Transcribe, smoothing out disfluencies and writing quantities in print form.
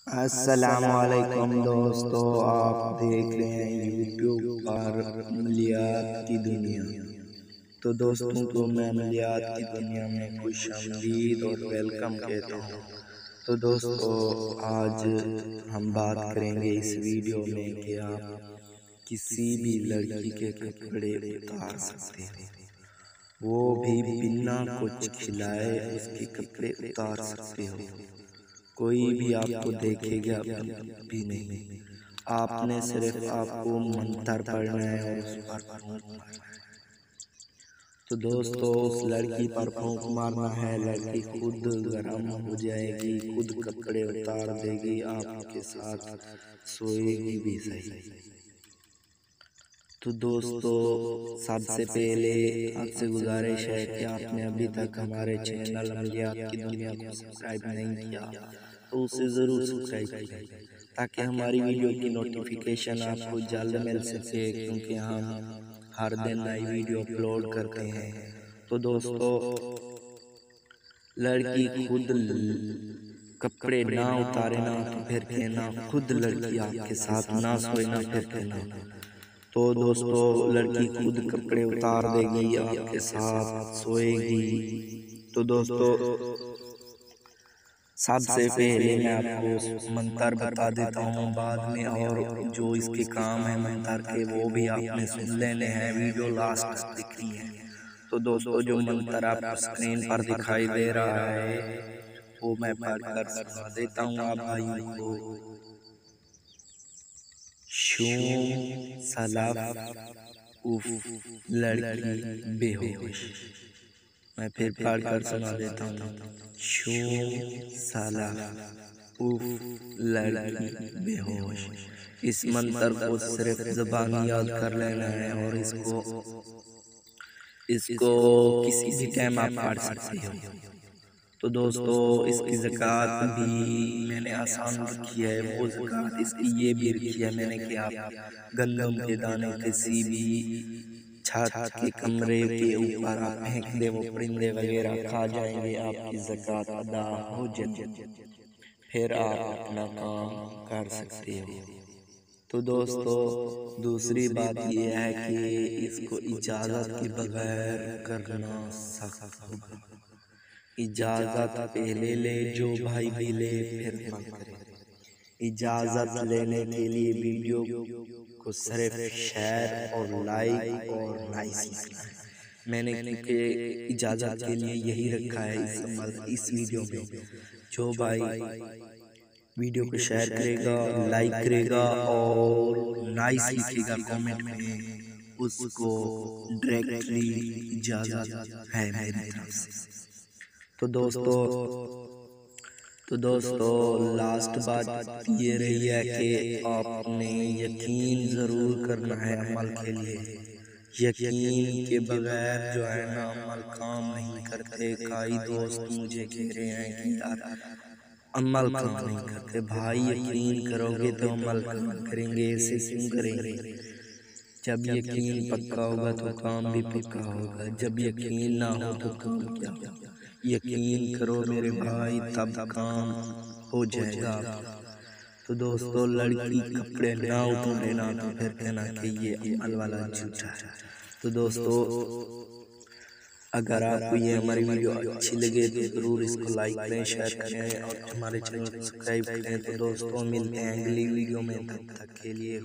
अस्सलामुअलैकुम दोस्तों, आप देख रहे हैं यूट्यूब पर अमलियात की दुनिया। तो दोस्तों को मैं अमलियात की दुनिया में खुश आमदीद और वेलकम कहता हूँ। तो दोस्तों आज हम बात करेंगे इस वीडियो में कि आप किसी भी लड़की के कपड़े उतार सकते हैं, वो भी बिना कुछ खिलाए उसके कपड़े उतार सकते हो। कोई भी आपको देखेगा भी नहीं, आपने सिर्फ आपको मंत्र पढ़ना है और उस पर फूंक मारना है। तो दोस्तों उस लड़की पर फूंक मारना है, लड़की खुद गर्म हो जाएगी, खुद कपड़े उतार देगी, आपके साथ सोएगी भी सही। तो दोस्तों सबसे पहले आपसे गुजारिश है कि आपने अभी तक हमारे चैनल अमलियात की दुनिया को सब्सक्राइब नहीं किया तो उसे ज़रूर सब्सक्राइब करें ताकि हमारी वीडियो की नोटिफिकेशन आपको जल्द मिल सके, क्योंकि हम हर दिन नई वीडियो अपलोड करते हैं। तो दोस्तों लड़की खुद कपड़े ना उतारे ना तो फिर कहना, खुद लड़की आपके साथ ना सोए ना फिर कहना। तो दोस्तों लड़की खुद कपड़े उतार देगी, आपके साथ सोएगी। तो दोस्तों सबसे पहले मैं आपको मंत्र बता देता हूँ, बाद में और जो इसके काम है मंत्र के वो भी आपने सुन लेने हैं, वीडियो लास्ट तक दिखनी है। तो दोस्तों जो मंत्र आपको स्क्रीन पर दिखाई दे रहा है वो मैं पढ़कर सुना देता हूँ आप भाइयों को। शूम सलाफ उफ लड़की बेहोश। मैं फिर पढ़कर सुना देता हूँ। शूम सलाफ उफ लड़की बेहोश। इस मंत्र को सिर्फ ज़बानी याद कर लेना है और इसको किसी भी टाइम आप पढ़ सकते हो। तो दोस्तों इसकी ज़कात भी मैंने आसान रखी है, वो ज़कात इसकी ये भी रखी है मैंने कि आप गंदम के दाने किसी भी छत के कमरे के ऊपर आप फेंक दे, वो परिंदे वगैरह खा जाएंगे, आपकी ज़कात अदा हो जाएगी, फिर आप अपना काम कर सकते हो। तो दोस्तों दूसरी बात यह है कि इसको इजाज़त के बगैर करना सख्त होगा। इजाज़त पहले ले, जो भाई भी ले फिर मत करे। इजाज़त लेने के लिए वीडियो को सिर्फ शेयर और लाइक और नाइस लिखना है। मैंने क्योंकि इजाज़त के लिए यही रखा है इस वीडियो में। जो भाई वीडियो को शेयर करेगा, लाइक करेगा और नाइस लिखेगा कमेंट में, उसको डायरेक्टली इजाज़त है मेरी तरफ से। तो दोस्तों लास्ट बात ये रही है कि आपने यकीन ज़रूर करना है अमल के लिए। यकीन के बगैर जो है ना अमल काम नहीं करते। कई दोस्त मुझे कह रहे हैं कि यार अमल काम नहीं करते। भाई यकीन करोगे तो अमल काम करेंगे, ऐसे क्यों करेंगे? जब यकीन पक्का होगा तो काम भी पक्का होगा, जब यकीन ना हो तो काम क्या होगा? यकीन करो मेरे भाई तब काम हो जाएगा। तो दोस्तों लड़की कपड़े ना उतारे ना तो फिर कहना कि ये अमल वाला झूठा है। तो दोस्तों अगर आपको ये हमारी वीडियो अच्छी लगे तो ज़रूर इसको लाइक करें, शेयर करें और हमारे चैनल को सब्सक्राइब करें। तो दोस्तों मिलते हैं अगली वीडियो में, तब तक के लिए।